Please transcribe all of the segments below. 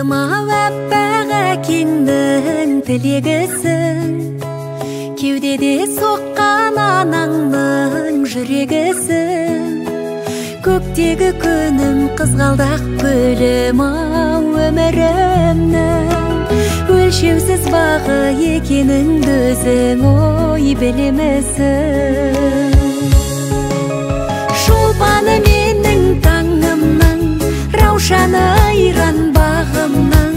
Кызыма вәппәға кеңнің тілегісің, кеудеде соққан анаңның жүрегісің. Көктегі күнім қызғалдақ гүлім ау өмірімнің, өлшеусіз бағы екеніңді өзің ой білемісің. Шолпаны менің таңымның, раушаны айран бағымның,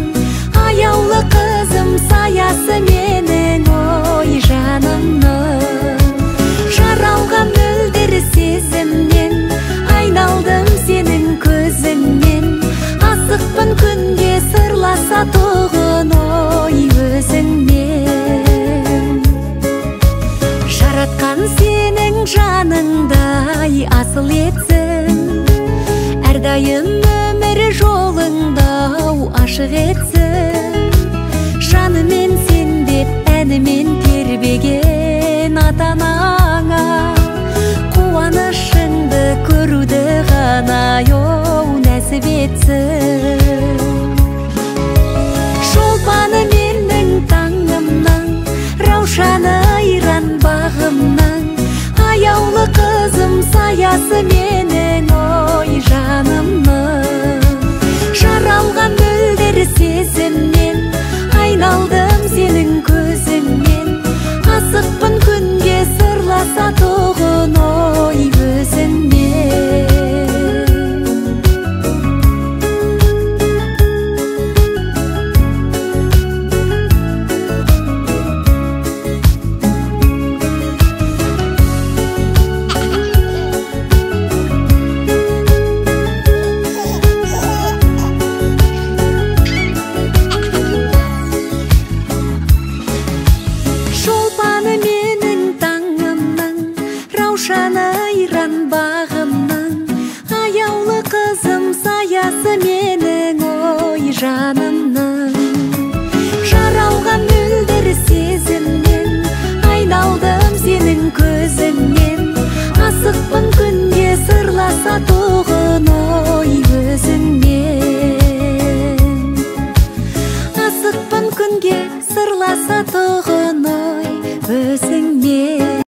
аяулы қызым саясы менің ой жанымның. Жаралған мөлдір сезімнен айналдым сенің көзіңнен, асықпын күнде сырласа тұғын ой өзіңнен. Жаратқан сенің жаныңдай асыл етсін, әрдайым өмір жолыңда ашық етсін. Жанымен сен деп әнімен тербеген ата-анаңа, қуанышыңды көруді ғана нәсіп етсін. Шолпаны менің таңымның, раушаны